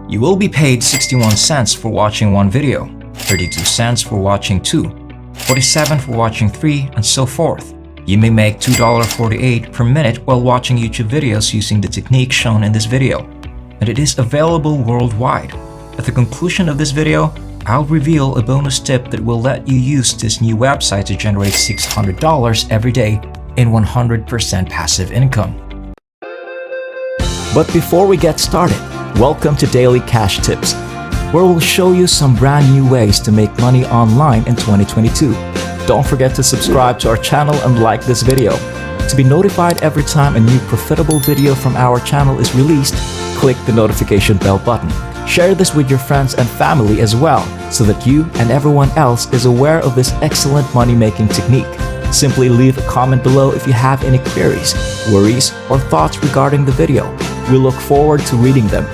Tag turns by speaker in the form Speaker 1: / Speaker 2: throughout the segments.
Speaker 1: You will be paid 61 cents for watching one video, 32 cents for watching two, 47 for watching three, and so forth. You may make $2.48 per minute while watching YouTube videos using the technique shown in this video, and it is available worldwide. At the conclusion of this video, I'll reveal a bonus tip that will let you use this new website to generate $600 every day in 100% passive income. But before we get started, welcome to Daily Cash Tips, where we'll show you some brand new ways to make money online in 2022. Don't forget to subscribe to our channel and like this video. To be notified every time a new profitable video from our channel is released, click the notification bell button. Share this with your friends and family as well, so that you and everyone else is aware of this excellent money-making technique. Simply leave a comment below if you have any queries, worries, or thoughts regarding the video. We look forward to reading them.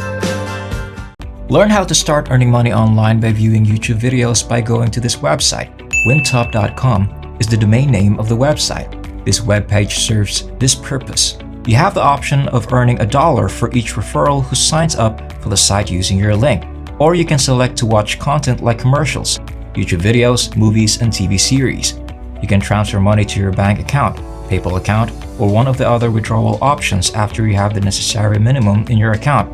Speaker 1: Learn how to start earning money online by viewing YouTube videos by going to this website. Wintop.com is the domain name of the website. This webpage serves this purpose. You have the option of earning $1 for each referral who signs up for the site using your link, or you can select to watch content like commercials, YouTube videos, movies, and TV series. You can transfer money to your bank account, PayPal account, or one of the other withdrawal options after you have the necessary minimum in your account.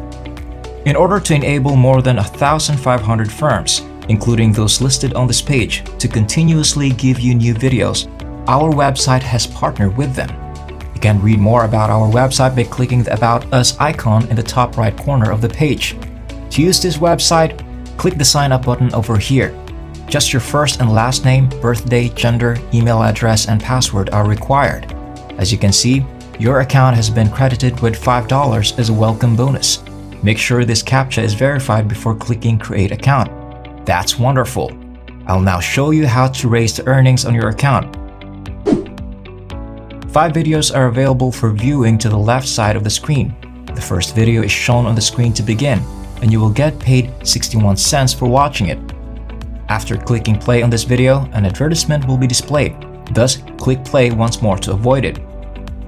Speaker 1: In order to enable more than 1,500 firms, including those listed on this page, to continuously give you new videos, our website has partnered with them. You can read more about our website by clicking the About Us icon in the top right corner of the page. To use this website, click the Sign Up button over here. Just your first and last name, birthday, gender, email address, and password are required. As you can see, your account has been credited with $5 as a welcome bonus. Make sure this CAPTCHA is verified before clicking Create Account. That's wonderful. I'll now show you how to raise the earnings on your account. 5 videos are available for viewing to the left side of the screen. The first video is shown on the screen to begin, and you will get paid 61 cents for watching it. After clicking play on this video, an advertisement will be displayed. Thus, click play once more to avoid it.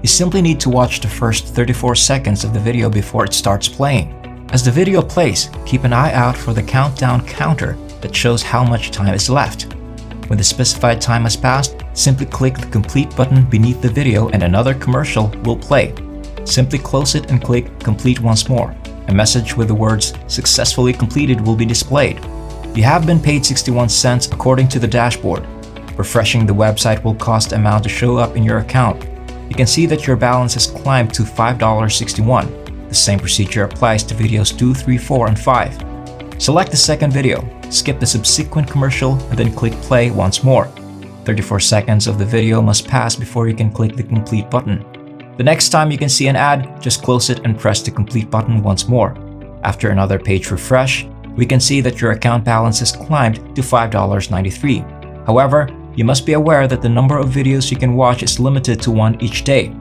Speaker 1: You simply need to watch the first 34 seconds of the video before it starts playing. As the video plays, keep an eye out for the countdown counter that shows how much time is left. When the specified time has passed, simply click the complete button beneath the video and another commercial will play. Simply close it and click complete once more. A message with the words successfully completed will be displayed. You have been paid 61 cents according to the dashboard. Refreshing the website will cost the amount to show up in your account. You can see that your balance has climbed to $5.61. The same procedure applies to videos 2, 3, 4, and 5. Select the second video, skip the subsequent commercial, and then click play once more. 34 seconds of the video must pass before you can click the complete button. The next time you can see an ad, just close it and press the complete button once more. After another page refresh, we can see that your account balance has climbed to $5.93. However, you must be aware that the number of videos you can watch is limited to one each day.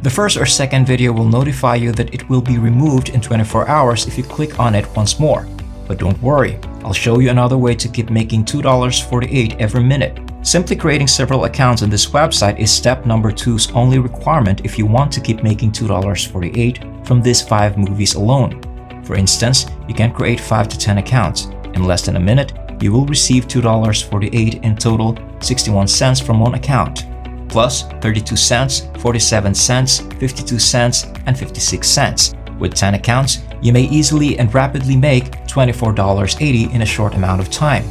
Speaker 1: The first or second video will notify you that it will be removed in 24 hours if you click on it once more. But don't worry, I'll show you another way to keep making $2.48 every minute. Simply creating several accounts on this website is step number 2's only requirement if you want to keep making $2.48 from these 5 movies alone. For instance, you can create 5 to 10 accounts. In less than a minute, you will receive $2.48 in total, 61 cents from one account, plus 32 cents, 47 cents, 52 cents, and 56 cents. With 10 accounts, you may easily and rapidly make $24.80 in a short amount of time.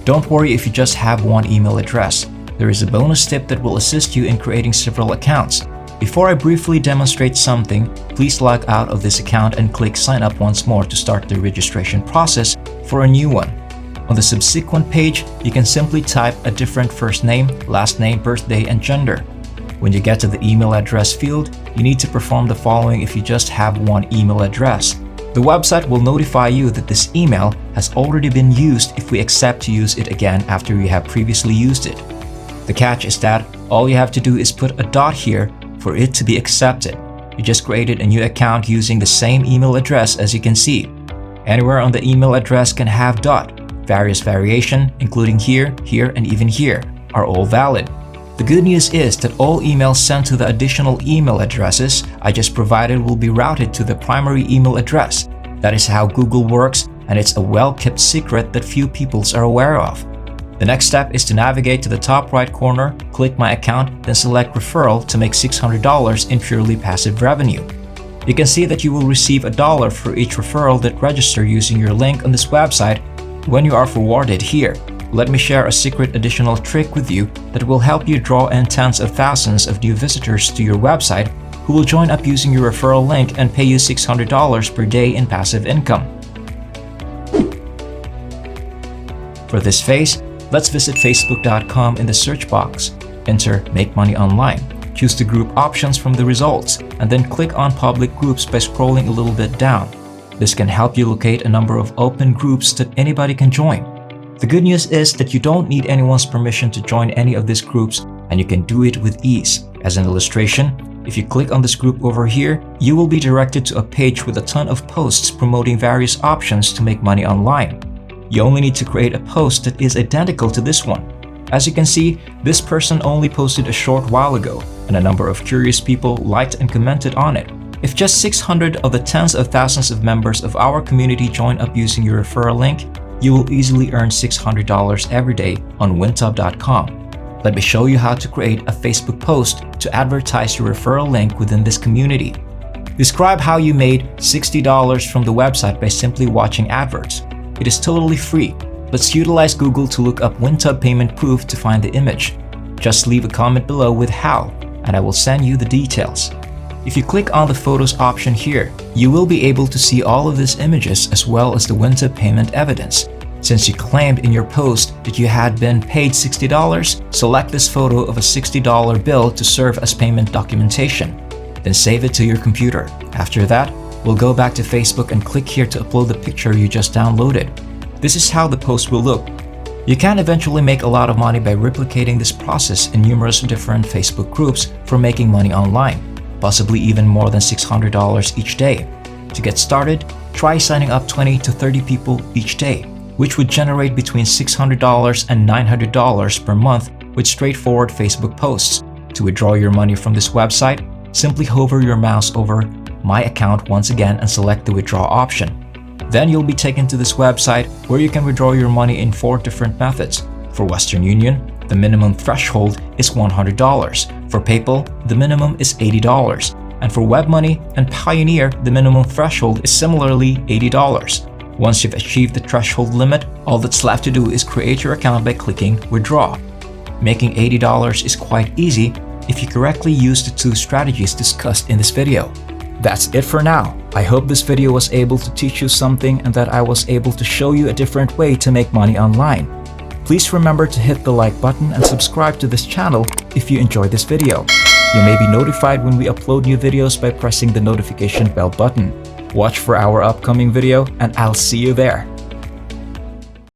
Speaker 1: Don't worry if you just have one email address. There is a bonus tip that will assist you in creating several accounts. Before I briefly demonstrate something, please log out of this account and click sign up once more to start the registration process for a new one. On the subsequent page, you can simply type a different first name, last name, birthday, and gender. When you get to the email address field, you need to perform the following if you just have one email address. The website will notify you that this email has already been used if we accept to use it again after you have previously used it. The catch is that all you have to do is put a dot here for it to be accepted. You just created a new account using the same email address as you can see. Anywhere on the email address can have dot. Various variation, including here, here, and even here, are all valid. The good news is that all emails sent to the additional email addresses I just provided will be routed to the primary email address. That is how Google works, and it's a well-kept secret that few people are aware of. The next step is to navigate to the top right corner, click My Account, then select Referral to make $600 in purely passive revenue. You can see that you will receive $1 for each referral that register using your link on this website when you are forwarded here. Let me share a secret additional trick with you that will help you draw in tens of thousands of new visitors to your website who will join up using your referral link and pay you $600 per day in passive income. For this phase, let's visit facebook.com in the search box. Enter Make Money Online. Choose the group options from the results, and then click on Public Groups by scrolling a little bit down. This can help you locate a number of open groups that anybody can join. The good news is that you don't need anyone's permission to join any of these groups, and you can do it with ease. As an illustration, if you click on this group over here, you will be directed to a page with a ton of posts promoting various options to make money online. You only need to create a post that is identical to this one. As you can see, this person only posted a short while ago, and a number of curious people liked and commented on it. If just 600 of the tens of thousands of members of our community join up using your referral link, you will easily earn $600 every day on wintub.com. Let me show you how to create a Facebook post to advertise your referral link within this community. Describe how you made $60 from the website by simply watching adverts. It is totally free. Let's utilize Google to look up Wintub payment proof to find the image. Just leave a comment below with how, and I will send you the details. If you click on the Photos option here, you will be able to see all of these images as well as the Wintub payment evidence. Since you claimed in your post that you had been paid $60, select this photo of a $60 bill to serve as payment documentation. Then save it to your computer. After that, we'll go back to Facebook and click here to upload the picture you just downloaded. This is how the post will look. You can eventually make a lot of money by replicating this process in numerous different Facebook groups for making money online, possibly even more than $600 each day. To get started, try signing up 20 to 30 people each day, which would generate between $600 and $900 per month with straightforward Facebook posts. To withdraw your money from this website, simply hover your mouse over My Account once again and select the Withdraw option. Then you'll be taken to this website where you can withdraw your money in 4 different methods. For Western Union, the minimum threshold is $100. For PayPal, the minimum is $80. And for WebMoney and Pioneer, the minimum threshold is similarly $80. Once you've achieved the threshold limit, all that's left to do is create your account by clicking Withdraw. Making $80 is quite easy if you correctly use the 2 strategies discussed in this video. That's it for now. I hope this video was able to teach you something and that I was able to show you a different way to make money online. Please remember to hit the like button and subscribe to this channel if you enjoyed this video. You may be notified when we upload new videos by pressing the notification bell button. Watch for our upcoming video and I'll see you there.